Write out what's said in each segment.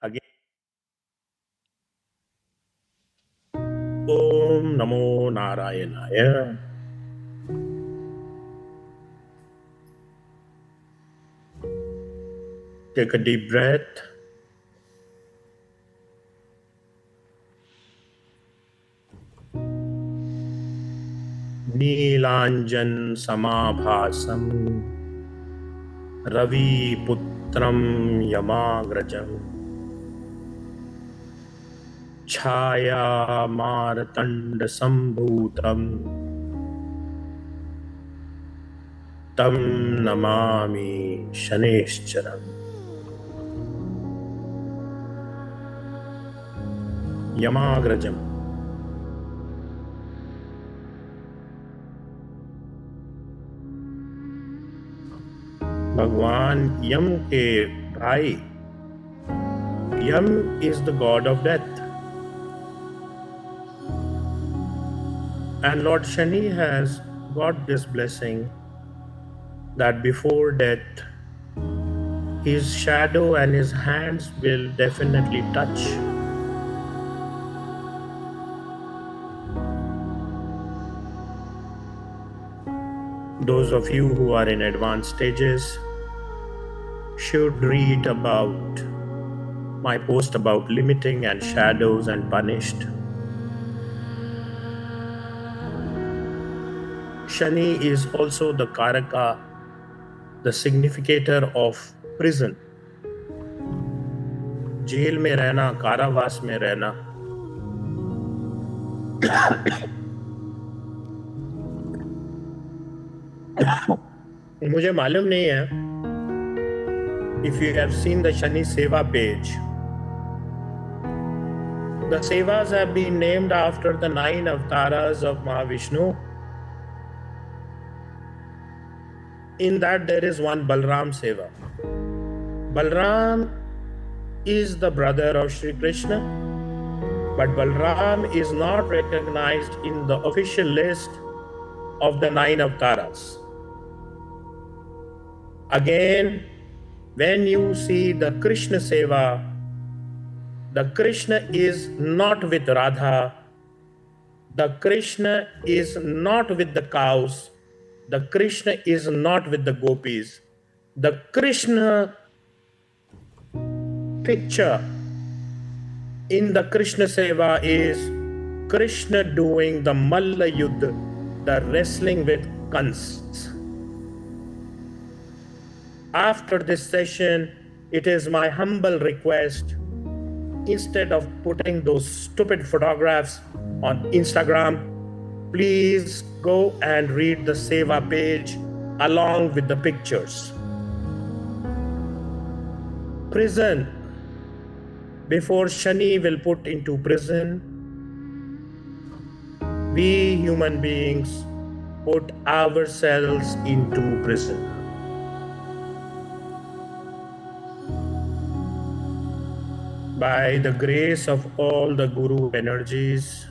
again. Om Namo Narayanaya. Take a deep breath. Neelanjan Samabhasam Ravi Putram Yamagrajam Chaya Martanda Sambhutam Tam Namami Shaneshcharam. Yamagrajam. भगवान यम के भाई. Yam is the god of death. And Lord Shani has got this blessing that before death, his shadow and his hands will definitely touch. Those of you who are in advanced stages should read about my post about limiting and shadows and punished. Shani is also the Karaka, the significator of prison. Jail में रहना, कारावास में रहना. मुझे मालूम नहीं है. If you have seen the Shani Seva page, the Sevas have been named after the 9 avatars of Mahavishnu. In that there is one Balram Seva. Balram is the brother of Shri Krishna, but Balram is not recognized in the official list of the 9 avatars. Again, when you see the Krishna Seva, the Krishna is not with Radha, the Krishna is not with the cows, the Krishna is not with the gopis. The Krishna picture in the Krishna Seva is Krishna doing the Malla Yuddha, the wrestling with Kans. After this session, it is my humble request, instead of putting those stupid photographs on Instagram, please go and read the Seva page along with the pictures. Prison. Before Shani will put into prison, we human beings put ourselves into prison. By the grace of all the Guru energies,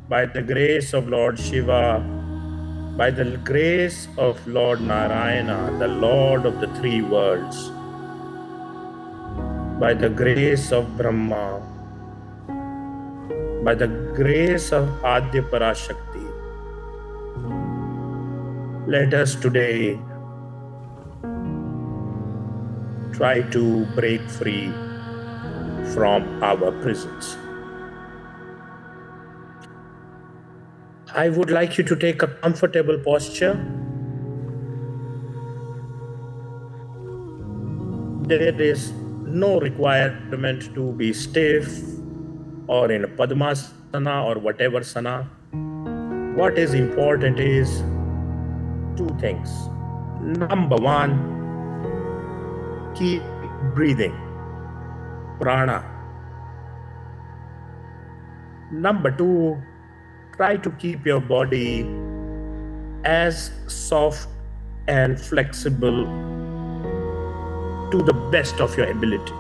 by the grace of Lord Shiva, by the grace of Lord Narayana, the Lord of the 3 worlds, by the grace of Brahma, by the grace of Adya Parashakti, let us today try to break free from our prisons. I would like you to take a comfortable posture. There is no requirement to be stiff or in a Padmasana or whatever sana. What is important is 2 things. Number 1, keep breathing. Prana. Number 2, try to keep your body as soft and flexible to the best of your ability.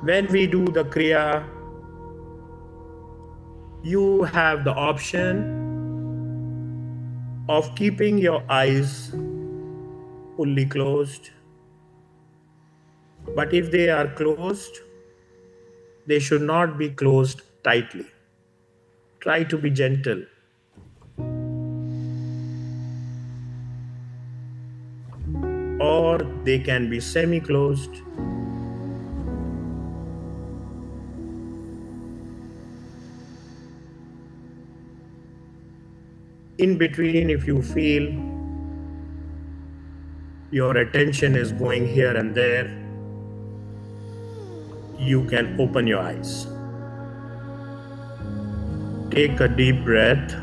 When we do the Kriya, you have the option of keeping your eyes fully closed But if they are closed, they should not be closed tightly. Try to be gentle. Or they can be semi-closed. In between, if you feel your attention is going here and there, you can open your eyes. Take a deep breath.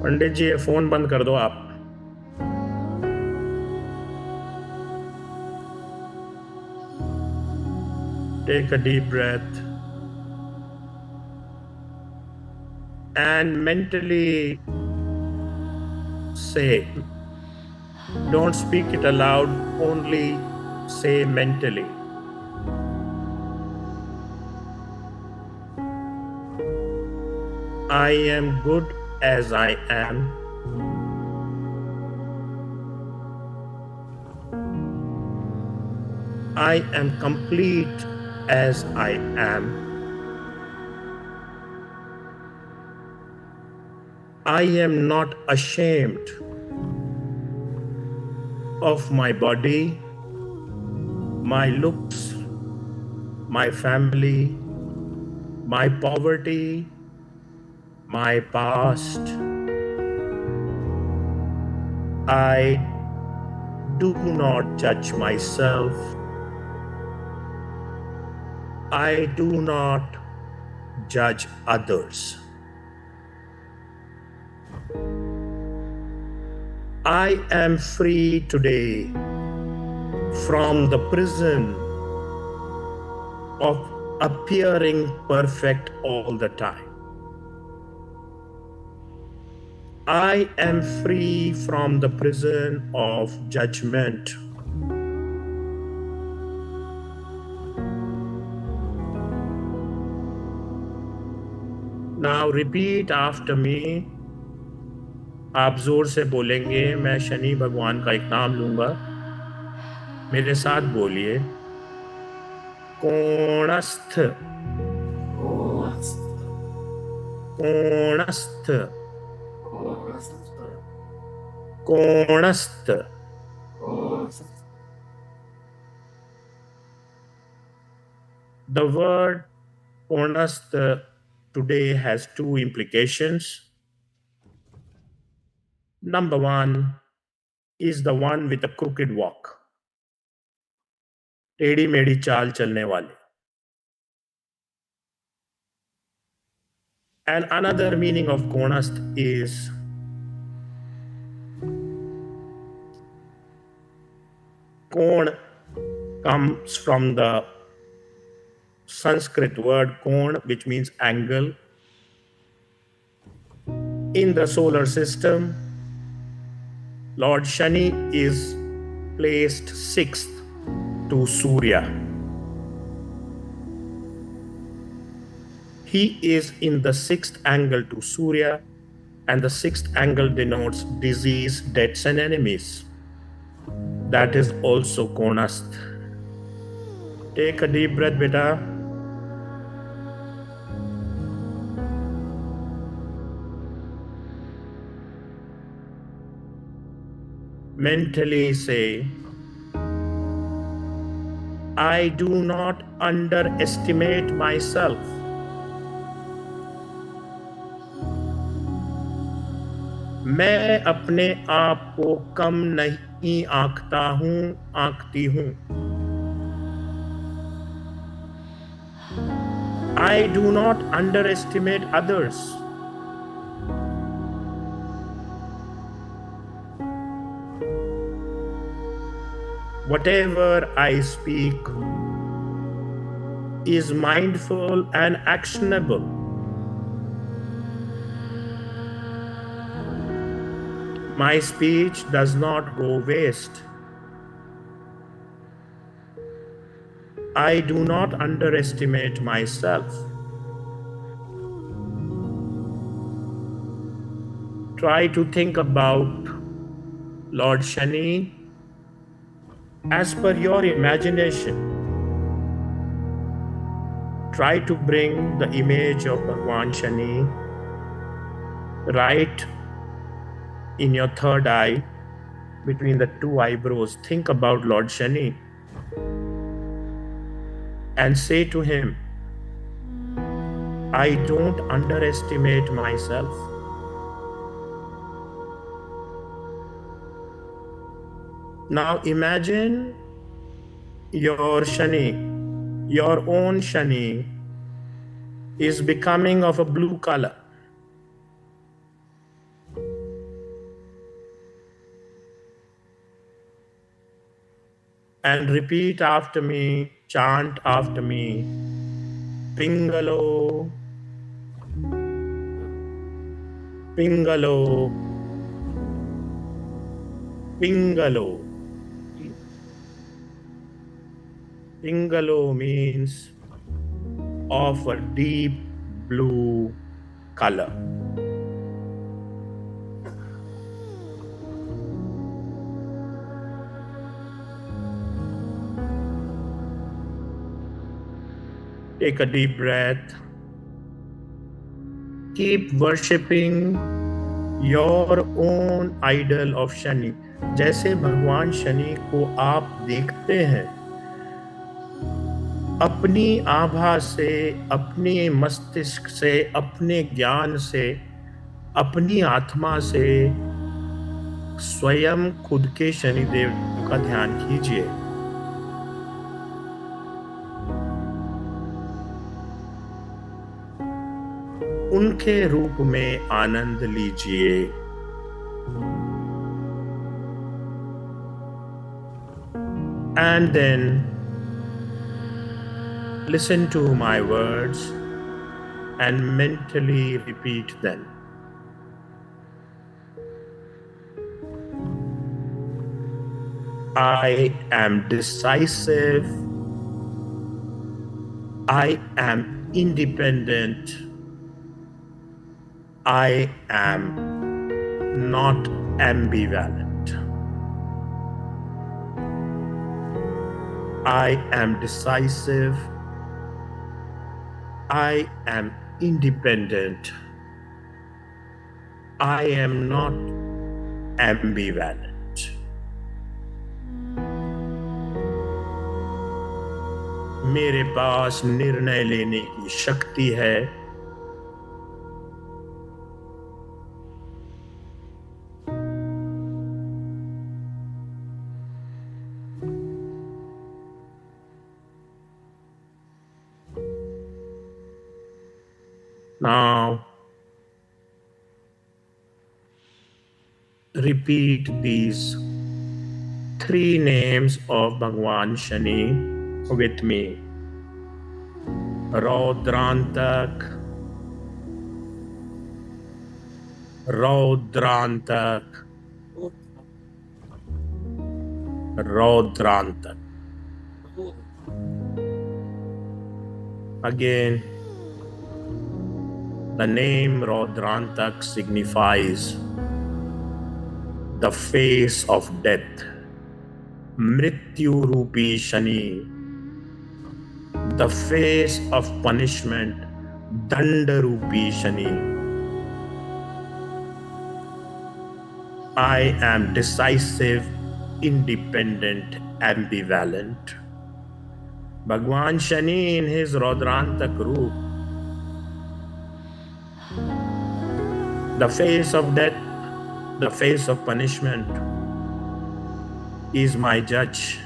पंडित जी, ये phone बंद कर दो आप. Take a deep breath and mentally say, don't speak it aloud, only say mentally. I am good as I am. I am complete as I am. I am not ashamed of my body, my looks, my family, my poverty, my past. I do not judge myself. I do not judge others. I am free today from the prison of appearing perfect all the time. I am free from the prison of judgment. Now repeat after me. आप जोर से बोलेंगे. मैं शनि भगवान का एक नाम लूंगा. मेरे साथ बोलिए. कोणस्थ, कोणस्थ, कोणस्थ. The word कोणस्थ today has two implications. Number one is the one with a crooked walk. टेढ़ी मेढ़ी चाल चलने वाले. And another meaning of konast is kon comes from the Sanskrit word kon, which means angle. In the solar system, Lord Shani is placed sixth to Surya. He is in the sixth angle to Surya, and the sixth angle denotes disease, deaths, and enemies. That is also konast. Take a deep breath, beta. Mentally say, I do not underestimate myself. मैं अपने आप को कम नहीं आंकता हूं, आंकती हूं. I do not underestimate others. Whatever I speak is mindful and actionable. My speech does not go waste. I do not underestimate myself. Try to think about Lord Shani as per your imagination. Try to bring the image of Bhagwan Shani right in your third eye, between the two eyebrows. Think about Lord Shani and say to him, I don't underestimate myself. Now imagine your Shani, your own Shani, is becoming of a blue color. And repeat after me, chant after me, Pingalo, Pingalo, Pingalo. Pingalo means of a deep blue color. Take a deep breath. Keep worshipping your own idol of Shani. जैसे भगवान शनि को आप देखते हैं, अपनी आभा से, अपने मस्तिष्क से, अपने ज्ञान से, अपनी आत्मा से स्वयं खुद के शनिदेव का ध्यान कीजिए। उनके रूप में आनंद लीजिए। And then listen to my words and mentally repeat them. I am decisive. I am independent. I am not ambivalent. I am decisive. I am independent. I am not ambivalent. मेरे पास निर्णय लेने की शक्ति है। Now, repeat these three names of Bhagwan Shani with me. Raudrantak, Raudrantak, Raudrantak. Again, the name Raudrantak signifies the face of death, Mrityu Rupi Shani, the face of punishment, Danda Rupi Shani. I am decisive, independent, ambivalent. Bhagwan Shani in his Raudrantak Roop, the face of death, the face of punishment, is my judge.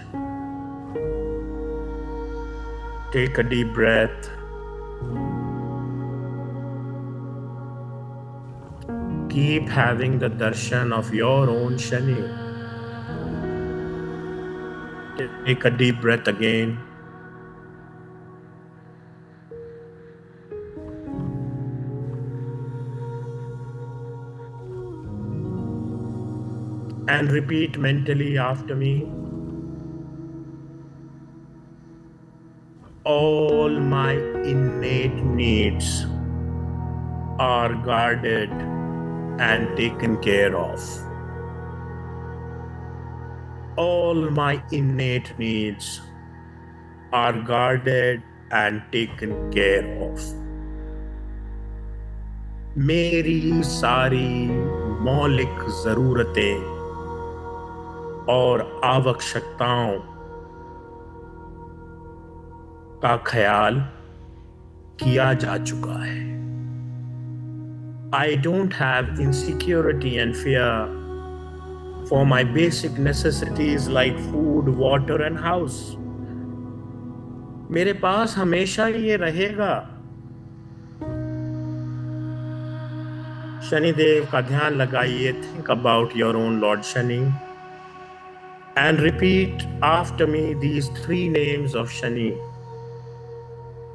Take a deep breath. Keep having the darshan of your own Shani. Take a deep breath again. And repeat mentally after me. All my innate needs are guarded and taken care of. All my innate needs are guarded and taken care of. मेरी सारी मौलिक जरूरतें और आवश्यकताओं का ख्याल किया जा चुका है. I don't have insecurity and fear for my basic necessities like food, water and house. मेरे पास हमेशा ये रहेगा. शनिदेव का ध्यान लगाइए. Think about your own Lord Shani and repeat after me these 3 names of Shani.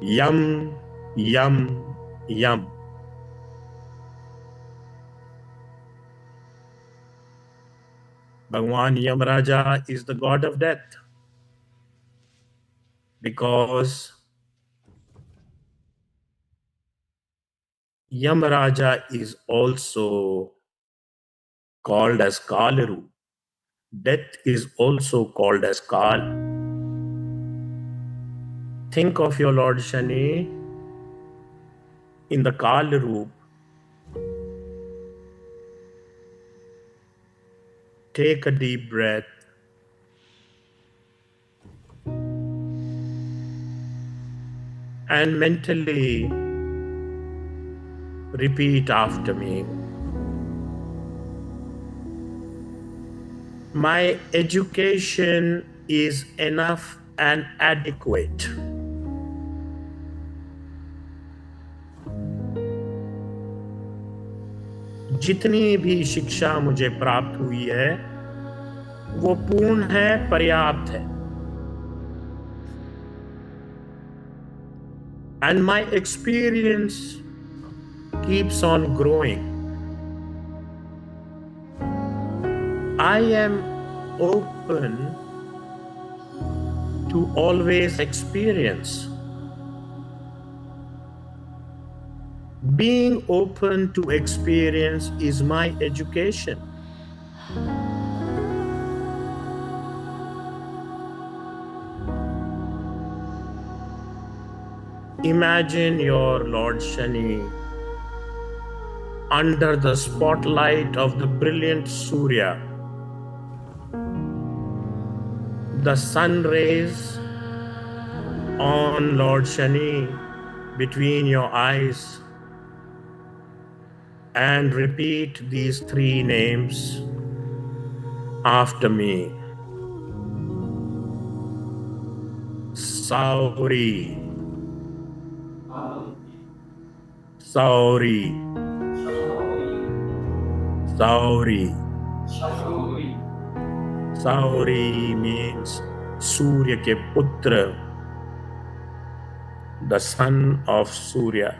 Yam, Yam, Yam. Bhagwan Yamraja is the god of death because Yamraja is also called as Kalaru. Death is also called as Kal. Think of your Lord Shani in the Kal Roop. Take a deep breath. And mentally repeat after me. My education is enough and adequate. जितनी भी शिक्षा मुझे प्राप्त हुई है वो पूर्ण है, पर्याप्त है. And my experience keeps on growing. I am open to always experience. Being open to experience is my education. Imagine your Lord Shani under the spotlight of the brilliant Surya. The sun rays on Lord Shani between your eyes, and repeat these 3 names after me. Sauri, Sauri, Sauri. Sauri means Surya ke putra, the son of Surya.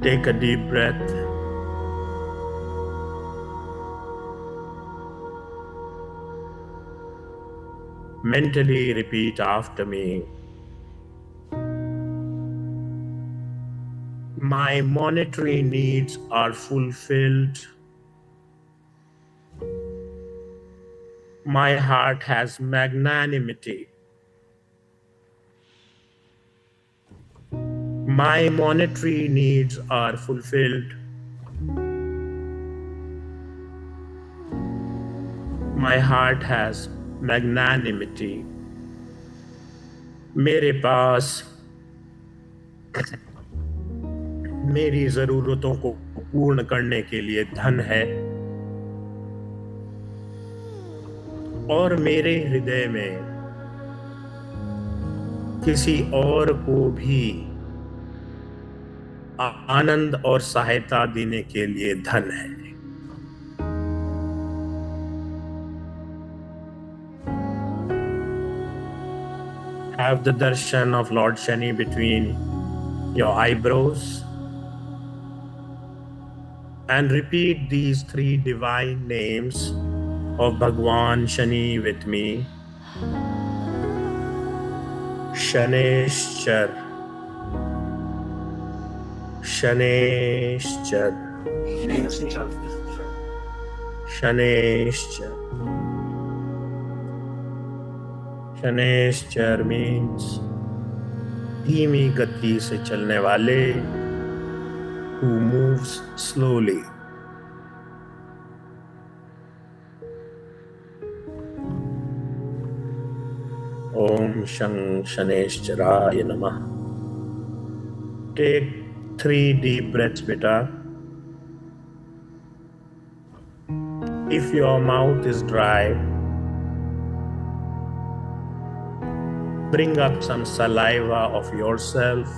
Take a deep breath. Mentally repeat after me. My monetary needs are fulfilled. My heart has magnanimity. My monetary needs are fulfilled. My heart has magnanimity. मेरे पास मेरी जरूरतों को पूर्ण करने के लिए धन है और मेरे हृदय में किसी और को भी आनंद और सहायता देने के लिए धन है. Have the darshan of Lord Shani between your eyebrows and repeat these 3 divine names of Bhagwan Shani with me. Shaneshchar, Shanaishchar, Shanaishchar. Shanaishchar means धीमी गति से चलने वाले, who moves slowly. Om Shang Shaneshcharaaya Namah. Take 3 deep breaths, beta. If your mouth is dry, bring up some saliva of yourself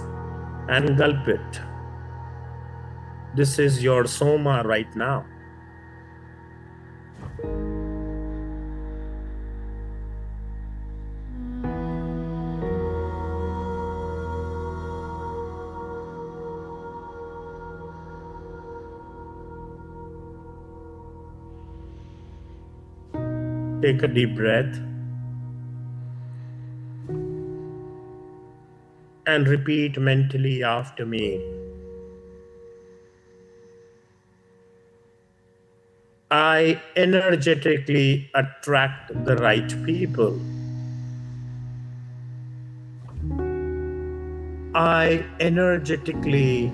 and gulp it. This is your soma right now. Take a deep breath and repeat mentally after me. I energetically attract the right people. I energetically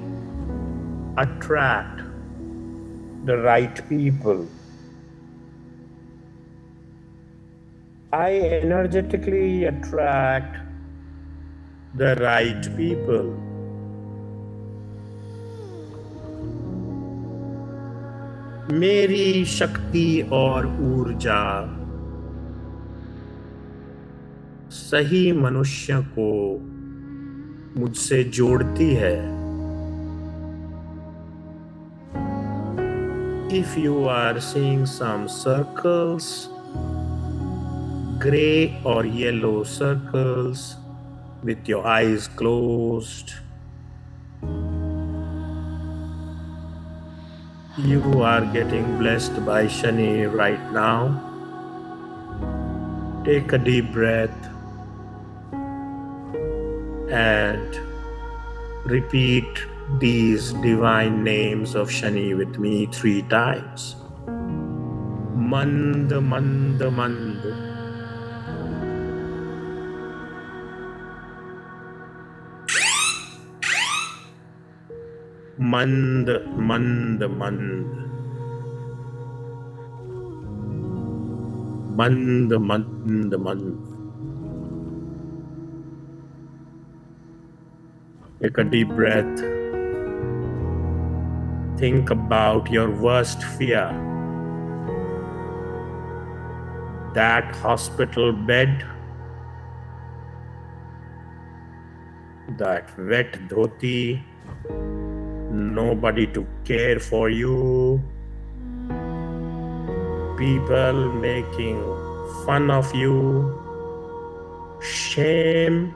attract the right people. I energetically attract the right people. मेरी शक्ति और ऊर्जा सही मनुष्य को मुझसे जोड़ती है. If you are seeing some circles, gray or yellow circles with your eyes closed, you are getting blessed by Shani right now. Take a deep breath and repeat these divine names of Shani with me 3 times. Mand, mand, mand. Mand, mand, mand. Mand, mand, mand. Take a deep breath. Think about your worst fear. That hospital bed, that wet dhoti, nobody to care for you, people making fun of you, shame,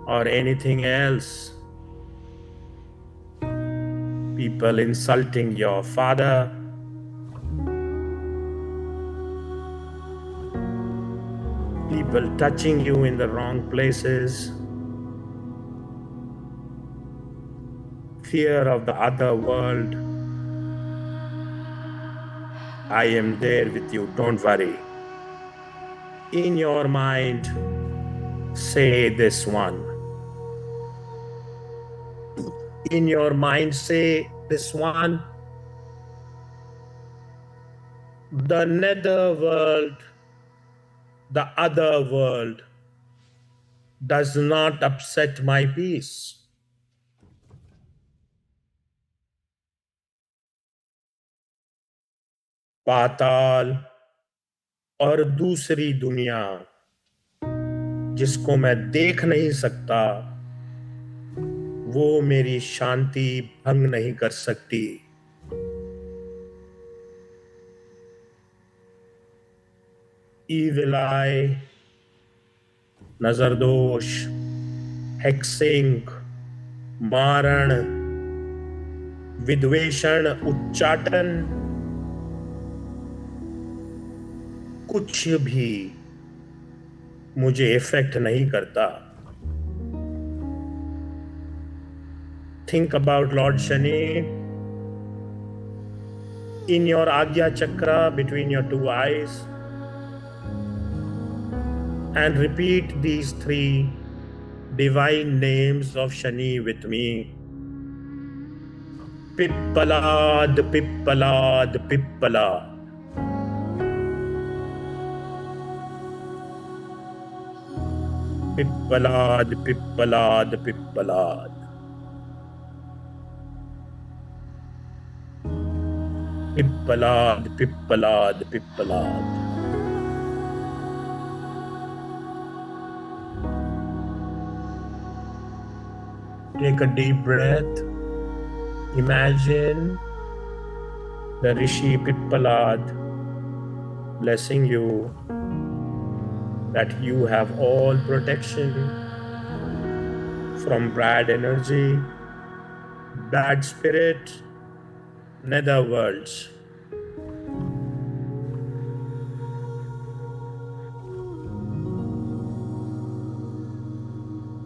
or anything else. People insulting your father, people touching you in the wrong places, fear of the other world. I am there with you, don't worry. In your mind, say this one. In your mind, say this one. The nether world, the other world, does not upset my peace. पाताल और दूसरी दुनिया जिसको मैं देख नहीं सकता, वो मेरी शांति भंग नहीं कर सकती. Evil eye, नजरदोष, हेक्सिंग, मारण, विद्वेषण, उच्चाटन, कुछ भी मुझे इफेक्ट नहीं करता. Think about Lord Shani in your Agya Chakra between your two eyes, and repeat these three divine names of Shani with me. Pippalad, Pippalad, Pippalad. Pippalad, Pippalad, Pippalad. Pippalad, Pippalad, Pippalad. Take a deep breath. Imagine the Rishi Pippalad blessing you that you have all protection from bad energy, bad spirit, nether worlds.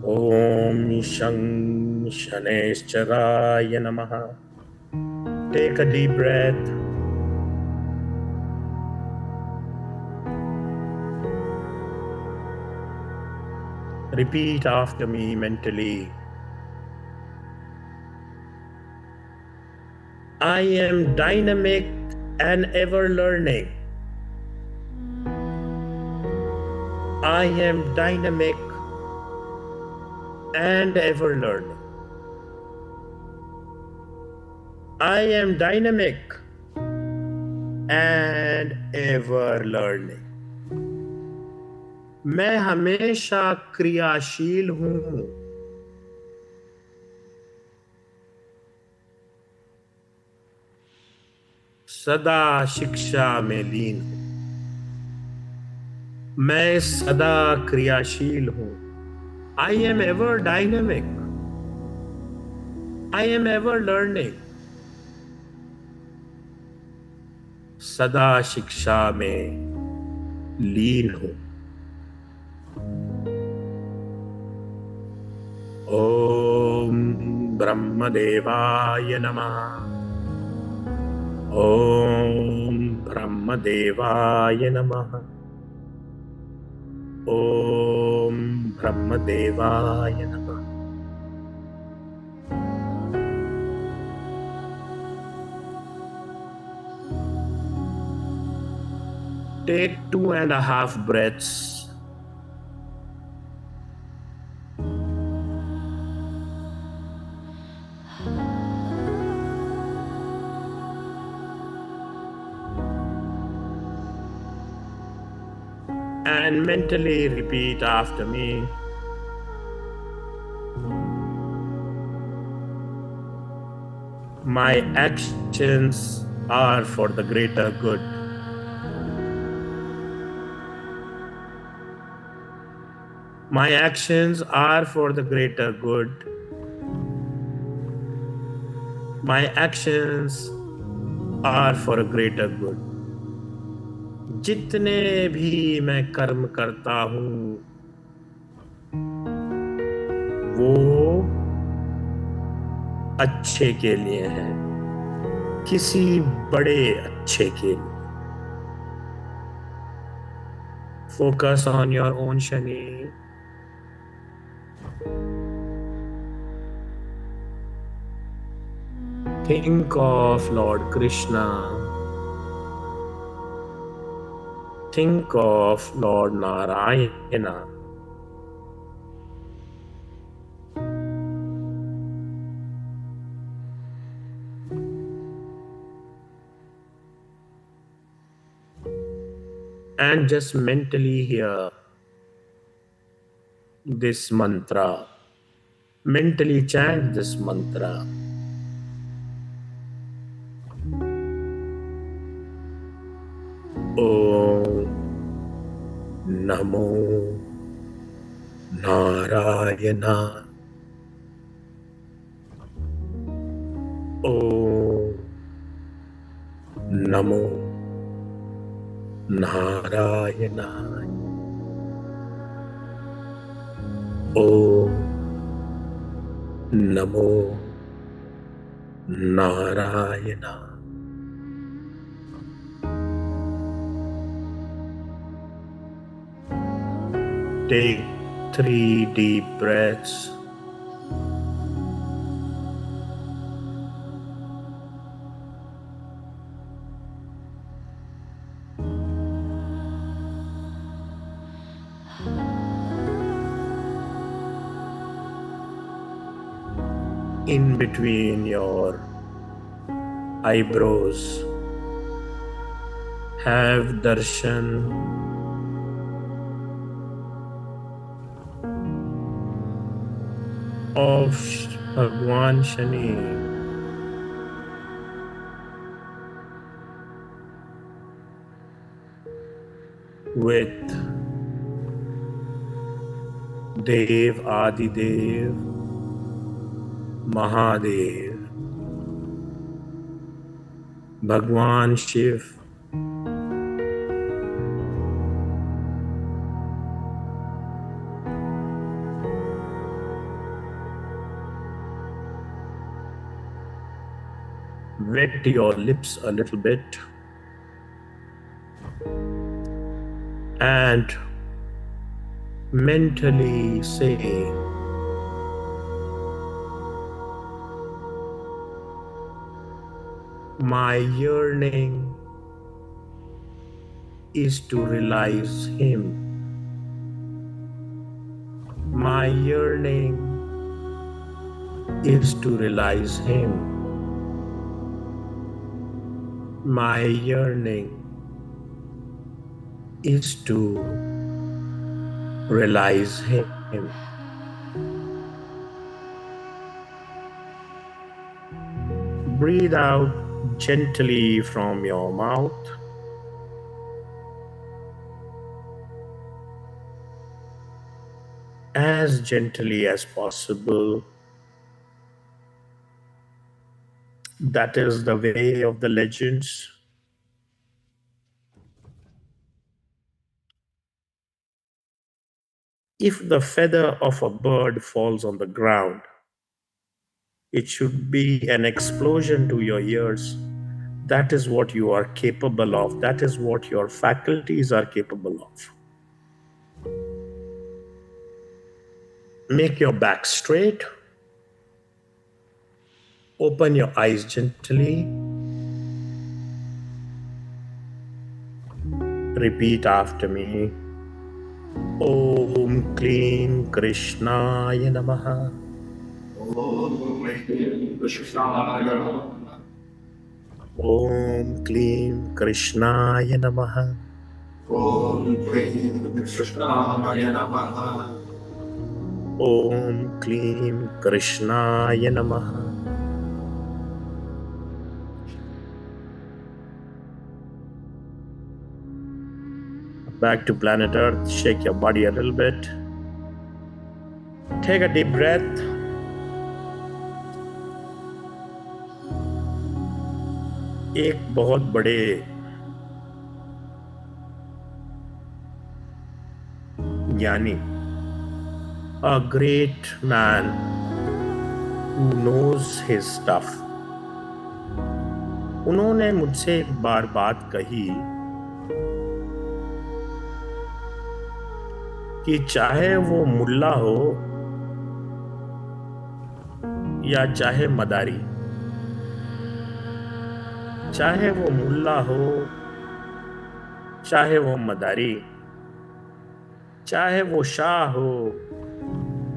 Om Shang Shaneshcharaya Namaha. Take a deep breath. Repeat after me mentally. I am dynamic and ever learning. I am dynamic and ever learning. I am dynamic and ever learning. मैं हमेशा क्रियाशील हूं. सदा शिक्षा में लीन हूं. मैं सदा क्रियाशील हूं. I am ever dynamic. I am ever learning. सदा शिक्षा में लीन हूं. ओम ब्रह्मदेवाय नमः. ओम ब्रह्मदेवाय नमः. ओम ब्रह्मदेवाय नमः. Take 2.5 breaths. And mentally repeat after me. My actions are for the greater good. My actions are for the greater good. My actions are for a greater good. जितने भी मैं कर्म करता हूं वो अच्छे के लिए है, किसी बड़े अच्छे के लिए. Focus on your own Shani. Think of Lord Krishna. Think of Lord Narayana. And just mentally hear this mantra. Mentally chant this mantra. Om Namo Narayana. Om Namo Narayana. Om Namo Narayana. Take 3 deep breaths. In between your eyebrows, have darshan of Bhagwan Shani with Dev Adidev Mahadev, Bhagwan Shiv, wet your lips a little bit and mentally say, my yearning is to realize Him. My yearning is to realize Him. My yearning is to realize Him. Breathe out gently from your mouth. As gently as possible. That is the way of the legends. If the feather of a bird falls on the ground, it should be an explosion to your ears. That is what you are capable of. That is what your faculties are capable of. Make your back straight. Open your eyes gently. Repeat after me. Om Klim Krishnaya Namaha. Om Klim Krishnaya Namaha. Om Klim Krishnaya Namaha. Om Klim Krishnaya Namaha. Back to planet Earth. Shake your body a little bit. Take a deep breath. एक बहुत बड़े ज्ञानी, a great man who knows his stuff, उन्होंने मुझसे एक बार बात कही कि चाहे वो मुल्ला हो या चाहे मदारी, चाहे वो मुल्ला हो चाहे वो मदारी, चाहे वो शाह हो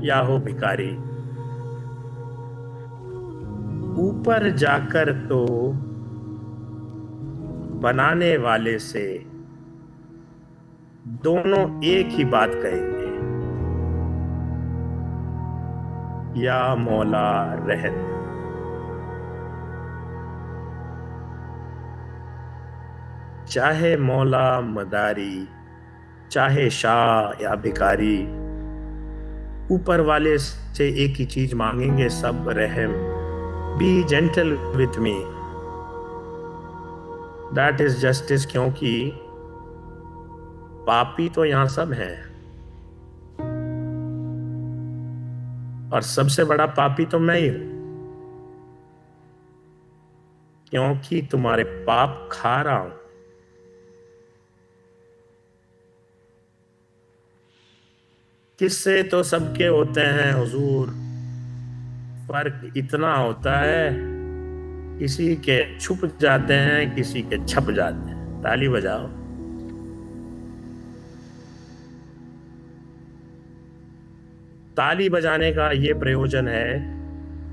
या हो भिखारी, ऊपर जाकर तो बनाने वाले से दोनों एक ही बात कहेंगे, या मौला रहत। चाहे मौला मदारी, चाहे शाह या भिखारी, ऊपर वाले से एक ही चीज मांगेंगे सब, रहम। B gentle with me, that is justice. क्योंकि पापी तो यहां सब हैं, और सबसे बड़ा पापी तो मैं ही हूं। क्योंकि तुम्हारे पाप खा रहा हूं। किस्से तो सबके होते हैं हुजूर, फर्क इतना होता है किसी के छुप जाते हैं, किसी के छप जाते हैं। ताली बजाओ। ताली बजाने का ये प्रयोजन है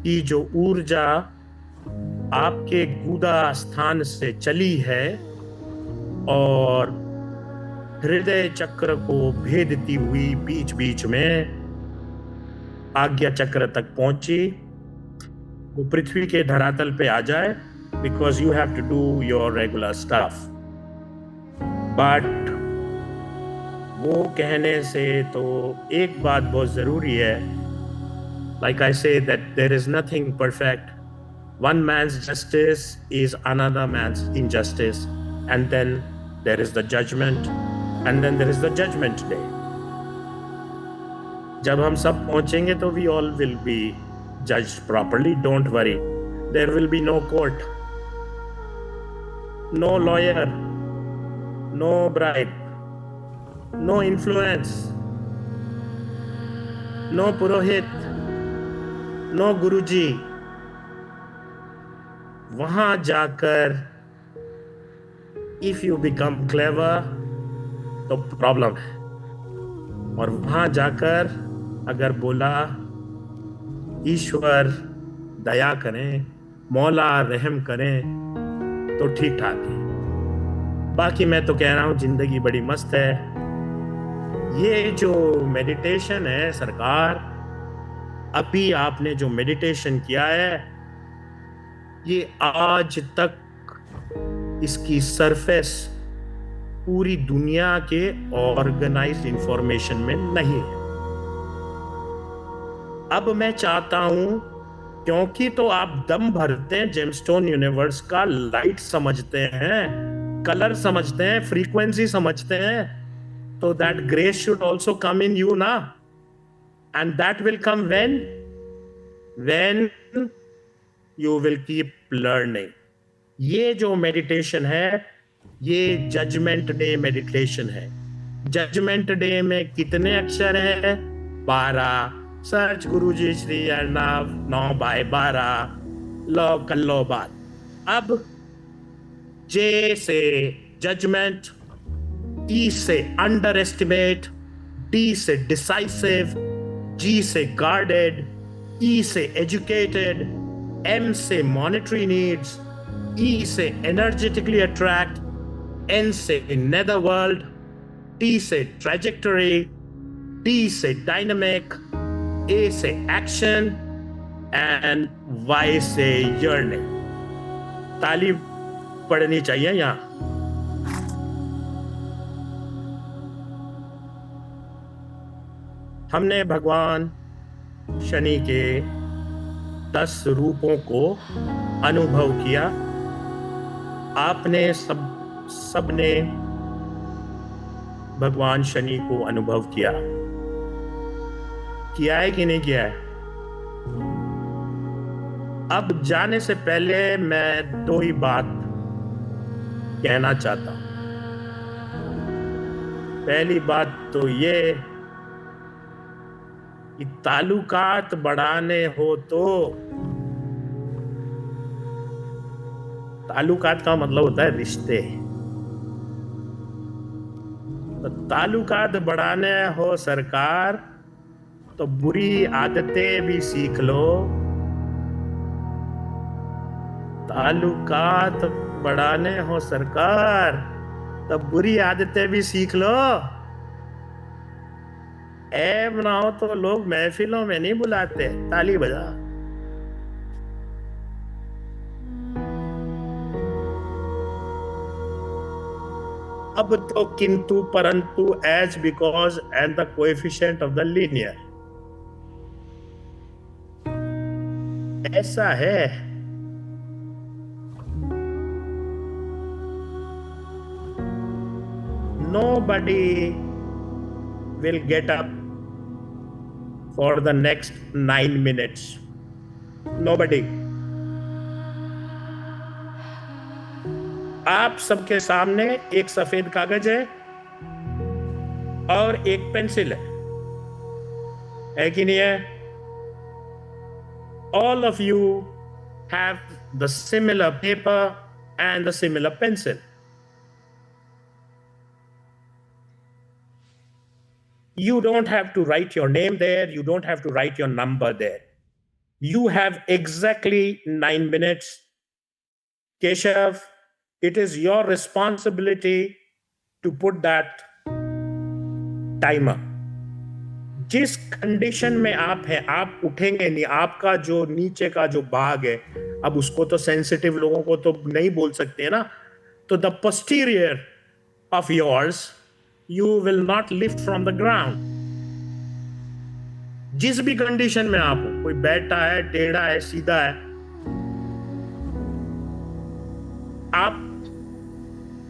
कि जो ऊर्जा आपके गुदा स्थान से चली है और हृदय चक्र को भेदती हुई बीच बीच में आज्ञा चक्र तक पहुंची, वो पृथ्वी के धरातल पे आ जाए, because you have to do your regular stuff. But वो कहने से तो एक बात बहुत जरूरी है, like I say that there is nothing perfect. One man's justice is another man's injustice, and then there is the judgement, and then there is the judgement day. जब हम सब पहुंचेंगे तो we all will be judged properly. Don't worry. There will be no court, no lawyer, no bribe, no influence, no purohit, no guruji. वहां जाकर if you become clever तो problem है, और वहां जाकर अगर बोला ईश्वर दया करें, मौला रहम करें, तो ठीक ठाक है। बाकी मैं तो कह रहा हूं जिंदगी बड़ी मस्त है। ये जो मेडिटेशन है सरकार, अभी आपने जो मेडिटेशन किया है, ये आज तक इसकी सरफेस पूरी दुनिया के ऑर्गेनाइज्ड इंफॉर्मेशन में नहीं है। अब मैं चाहता हूं, क्योंकि तो आप दम भरते हैं जेमस्टोन यूनिवर्स का, लाइट समझते हैं, कलर समझते हैं, फ्रीक्वेंसी समझते हैं, तो that grace should also come in you ना, and that will come when you will keep learning. ये जो मेडिटेशन है, ये जजमेंट डे मेडिटेशन है। जजमेंट डे में कितने अक्षर हैं? 12। सर्च गुरुजी श्री अर्नव 9/12। लो कर लो बात। अब जे से जजमेंट, ई से अंडर एस्टिमेट, डी से डिसाइसिव, जी से गार्डेड, ई से एजुकेटेड, एम से मॉनिटरी नीड्स, ई से एनर्जेटिकली अट्रैक्ट, एन से नेदर वर्ल्ड, टी से ट्रेजेक्टरी, डी से डायनामिक, ए से एक्शन, एंड वाई से यर्निंग। ताली पड़नी चाहिए यहां। हमने भगवान शनि के 10 रूपों को अनुभव किया। आपने सबने भगवान शनि को अनुभव किया है कि नहीं किया है? अब जाने से पहले मैं 2 ही बात कहना चाहता हूं। पहली बात तो ये कि ताल्लुकात बढ़ाने हो तो, ताल्लुकात का मतलब होता है रिश्ते, तो ताल्लुकात बढ़ाने हो सरकार, तो बुरी आदतें भी सीख लो। ताल्लुकात बढ़ाने हो सरकार, तो बुरी आदतें भी सीख लो। ऐब ना हो तो लोग महफिलों में नहीं बुलाते। ताली बजा। अब तो किंतु परंतु, as, because and the coefficient of the linear, ऐसा है। Nobody will get up for the next 9 minutes. Nobody. आप सबके सामने एक सफेद कागज है और एक पेंसिल है कि नहीं है? All of you have the similar paper and the similar pencil. You don't have to write your name there. You don't have to write your number there. You have exactly 9 minutes. Keshav, it is your responsibility to put that timer. जिस condition में आप हैं, आप उठेंगे नहीं, आपका जो नीचे का जो भाग है, अब उसको तो सेंसिटिव लोगों को तो नहीं बोल सकते ना, तो the posterior of yours you will not lift from the ground. जिस भी कंडीशन में आप हो, कोई बैठा है, टेढ़ा है, सीधा है, आप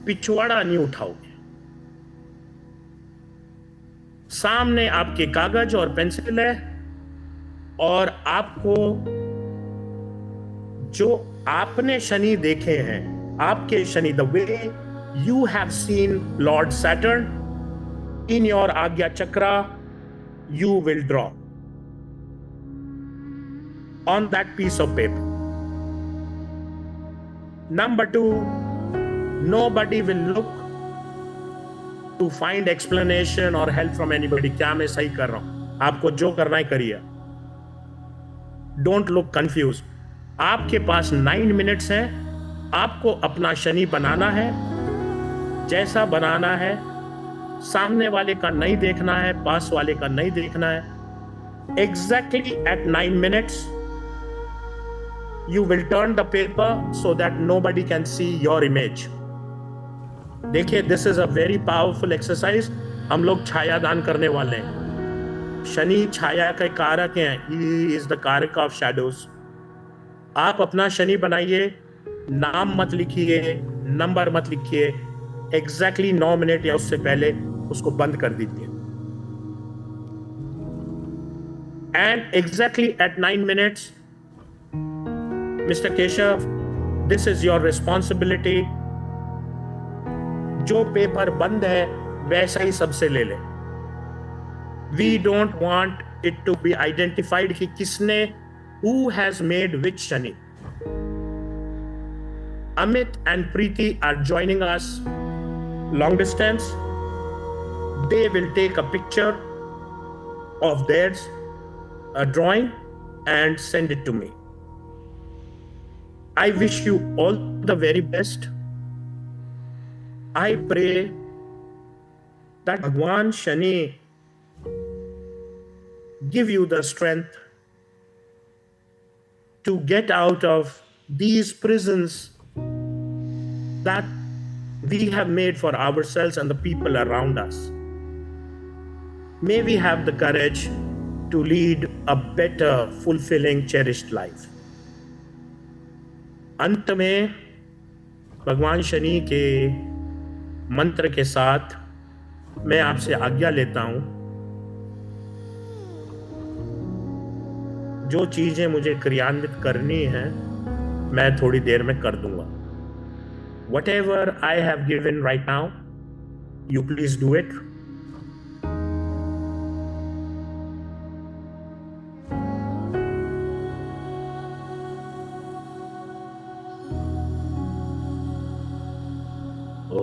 पिछवाड़ा नहीं उठाओगे। सामने आपके कागज और पेंसिल है और आपको जो आपने शनि देखे हैं, आपके Shani, the way you have seen Lord Saturn in your आज्ञा चक्रा, you will draw on that piece of paper. Number 2, nobody will look to find explanation or help from anybody. क्या मैं सही कर रहा हूं? आपको जो करना है करिए. Don't look confused. आपके पास 9 minutes है. आपको अपना शनि बनाना है, जैसा बनाना है. सामने वाले का नहीं देखना है, पास वाले का नहीं देखना है. Exactly at 9 minutes, you will turn the paper so that nobody can see your image. देखिए, this is a very powerful exercise. हम लोग छाया दान करने वाले हैं. शनि छाया के कारक हैं. He is the कारक of shadows. आप अपना शनि बनाइए, नाम मत लिखिए, नंबर मत लिखिए. Exactly 9 मिनट या उससे पहले उसको बंद कर दीजिए. And exactly at 9 minutes, Mr. Keshav, this is your responsibility. जो पेपर बंद है वैसा ही सबसे ले ले. We don't want it to be identified कि किसने, who has made which Shani. Amit and Preeti are joining us long distance. They will take a picture of theirs, a drawing, and send it to me. I wish you all the very best. I pray that Bhagwan Shani give you the strength to get out of these prisons that we have made for ourselves and the people around us. May we have the courage to lead a better, fulfilling, cherished life. अंत में भगवान शनि के मंत्र के साथ मैं आपसे आज्ञा लेता हूं. जो चीजें मुझे क्रियान्वित करनी है मैं थोड़ी देर में कर दूंगा. Whatever I have given right now, you please do it.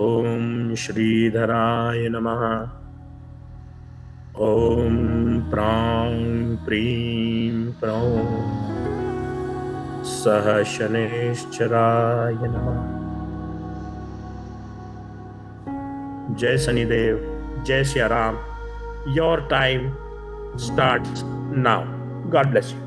ओम श्रीधराय नमः. ओम प्रां प्रीं प्रौं सह शनैश्चराय नमः. जय शनिदेव, जय Shri Ram. Your time starts now. God bless you.